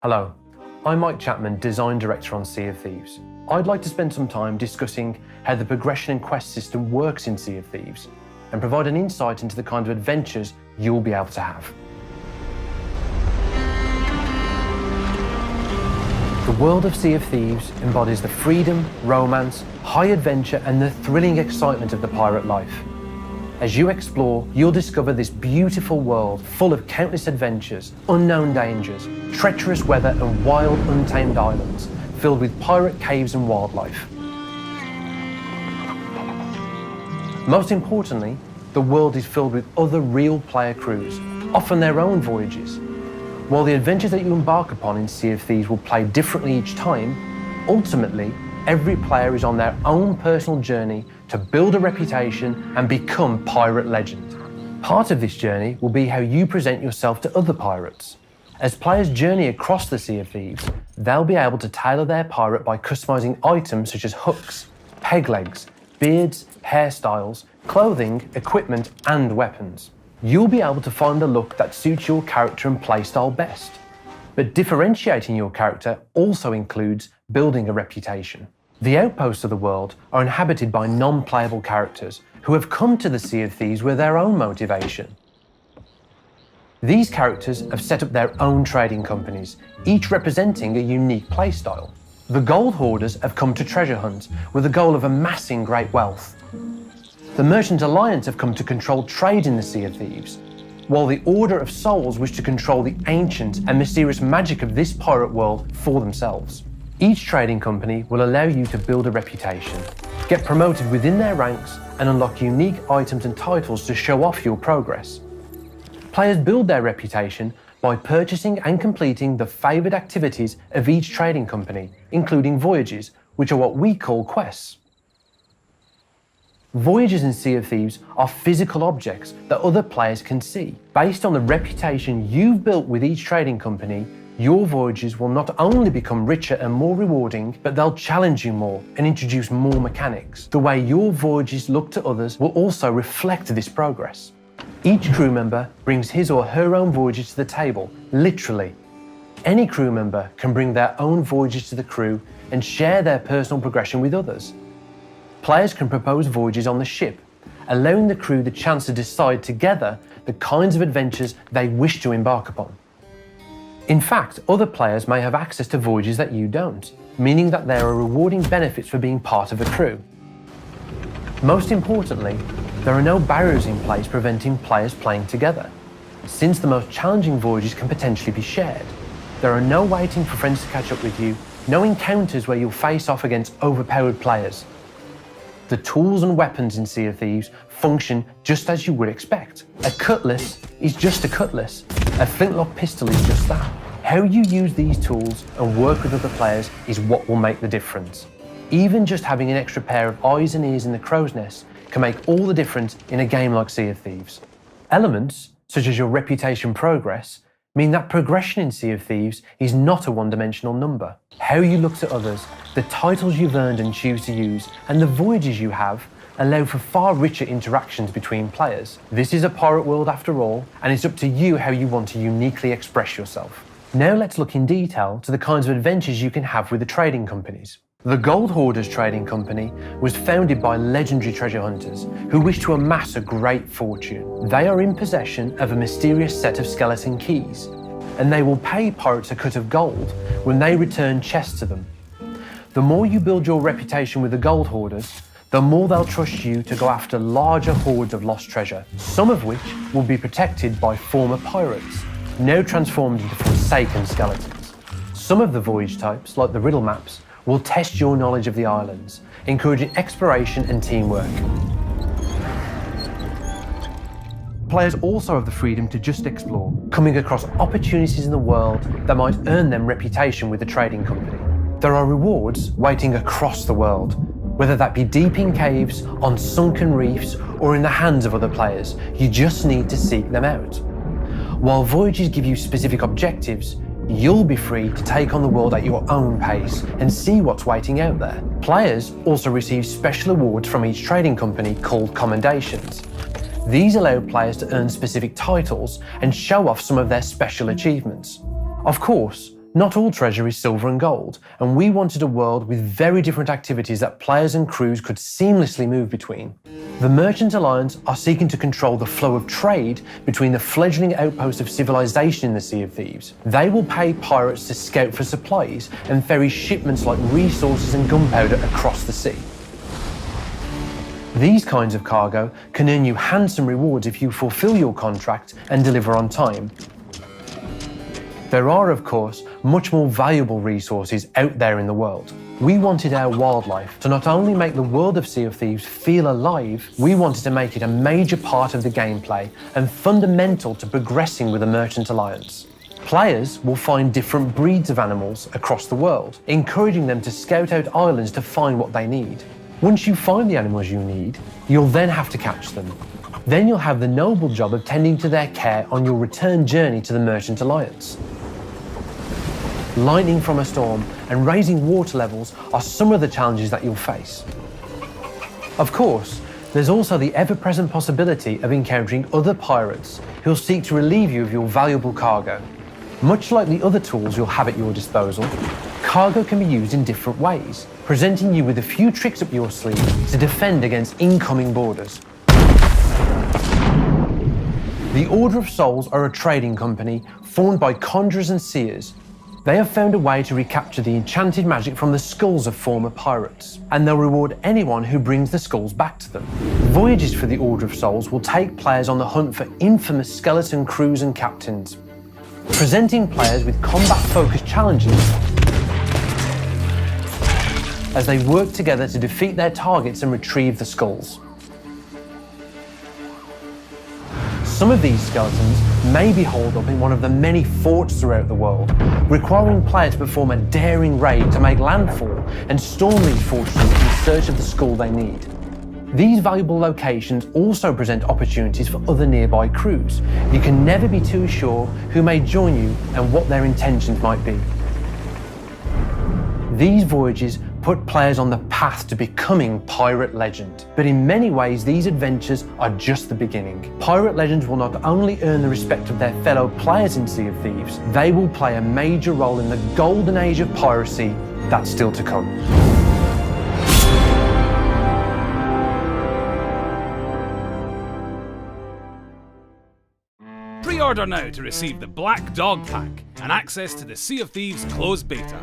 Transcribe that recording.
Hello, I'm Mike Chapman, Design Director on Sea of Thieves. I'd like to spend some time discussing how the progression and quest system works in Sea of Thieves and provide an insight into the kind of adventures you'll be able to have. The world of Sea of Thieves embodies the freedom, romance, high adventure and the thrilling excitement of the pirate life. As you explore, you'll discover this beautiful world full of countless adventures, unknown dangers, treacherous weather and wild, untamed islands filled with pirate caves and wildlife. Most importantly, the world is filled with other real player crews, often their own voyages. While the adventures that you embark upon in Sea of Thieves will play differently each time, ultimately, every player is on their own personal journey to build a reputation and become pirate legend. Part of this journey will be how you present yourself to other pirates. As players journey across the Sea of Thieves, they'll be able to tailor their pirate by customizing items such as hooks, peg legs, beards, hairstyles, clothing, equipment, and weapons. You'll be able to find the look that suits your character and playstyle best. But differentiating your character also includes building a reputation. The outposts of the world are inhabited by non-playable characters who have come to the Sea of Thieves with their own motivation. These characters have set up their own trading companies, each representing a unique playstyle. The Gold Hoarders have come to treasure hunt with the goal of amassing great wealth. The Merchant Alliance have come to control trade in the Sea of Thieves, while the Order of Souls wish to control the ancient and mysterious magic of this pirate world for themselves. Each trading company will allow you to build a reputation, get promoted within their ranks, and unlock unique items and titles to show off your progress. Players build their reputation by purchasing and completing the favoured activities of each trading company, including voyages, which are what we call quests. Voyages in Sea of Thieves are physical objects that other players can see. Based on the reputation you've built with each trading company, your voyages will not only become richer and more rewarding, but they'll challenge you more and introduce more mechanics. The way your voyages look to others will also reflect this progress. Each crew member brings his or her own voyages to the table, literally. Any crew member can bring their own voyages to the crew and share their personal progression with others. Players can propose voyages on the ship, allowing the crew the chance to decide together the kinds of adventures they wish to embark upon. In fact, other players may have access to voyages that you don't, meaning that there are rewarding benefits for being part of a crew. Most importantly, there are no barriers in place preventing players playing together, since the most challenging voyages can potentially be shared. There are no waiting for friends to catch up with you, no encounters where you'll face off against overpowered players. The tools and weapons in Sea of Thieves function just as you would expect. A cutlass is just a cutlass. A flintlock pistol is just that. How you use these tools and work with other players is what will make the difference. Even just having an extra pair of eyes and ears in the crow's nest can make all the difference in a game like Sea of Thieves. Elements, such as your reputation progress, mean that progression in Sea of Thieves is not a one-dimensional number. How you look to others, the titles you've earned and choose to use, and the voyages you have allow for far richer interactions between players. This is a pirate world after all, and it's up to you how you want to uniquely express yourself. Now let's look in detail to the kinds of adventures you can have with the trading companies. The Gold Hoarders Trading Company was founded by legendary treasure hunters who wish to amass a great fortune. They are in possession of a mysterious set of skeleton keys, and they will pay pirates a cut of gold when they return chests to them. The more you build your reputation with the Gold Hoarders, the more they'll trust you to go after larger hordes of lost treasure, some of which will be protected by former pirates, now transformed into forsaken skeletons. Some of the voyage types, like the riddle maps, will test your knowledge of the islands, encouraging exploration and teamwork. Players also have the freedom to just explore, coming across opportunities in the world that might earn them reputation with the trading company. There are rewards waiting across the world, whether that be deep in caves, on sunken reefs, or in the hands of other players. You just need to seek them out. While voyages give you specific objectives, you'll be free to take on the world at your own pace and see what's waiting out there. Players also receive special awards from each trading company called commendations. These allow players to earn specific titles and show off some of their special achievements. Of course, Not all treasure is silver and gold, and we wanted a world with very different activities that players and crews could seamlessly move between. The Merchant Alliance are seeking to control the flow of trade between the fledgling outposts of civilization in the Sea of Thieves. They will pay pirates to scout for supplies and ferry shipments like resources and gunpowder across the sea. These kinds of cargo can earn you handsome rewards if you fulfill your contract and deliver on time. There are, of course, much more valuable resources out there in the world. We wanted our wildlife to not only make the world of Sea of Thieves feel alive, we wanted to make it a major part of the gameplay and fundamental to progressing with the Merchant Alliance. Players will find different breeds of animals across the world, encouraging them to scout out islands to find what they need. Once you find the animals you need, you'll then have to catch them. Then you'll have the noble job of tending to their care on your return journey to the Merchant Alliance. Lightning from a storm and raising water levels are some of the challenges that you'll face. Of course, there's also the ever-present possibility of encountering other pirates who'll seek to relieve you of your valuable cargo. Much like the other tools you'll have at your disposal, cargo can be used in different ways, presenting you with a few tricks up your sleeve to defend against incoming boarders. The Order of Souls are a trading company formed by conjurers and seers. They have found a way to recapture the enchanted magic from the skulls of former pirates, and they'll reward anyone who brings the skulls back to them. Voyages for the Order of Souls will take players on the hunt for infamous skeleton crews and captains, presenting players with combat-focused challenges as they work together to defeat their targets and retrieve the skulls. Some of these skeletons may be holed up in one of the many forts throughout the world, requiring players to perform a daring raid to make landfall and storm these fortresses in search of the skull they need. These valuable locations also present opportunities for other nearby crews. You can never be too sure who may join you and what their intentions might be. These voyages put players on the path to becoming Pirate Legend. But in many ways, these adventures are just the beginning. Pirate Legends will not only earn the respect of their fellow players in Sea of Thieves, they will play a major role in the golden age of piracy that's still to come. Pre-order now to receive the Black Dog Pack and access to the Sea of Thieves closed beta.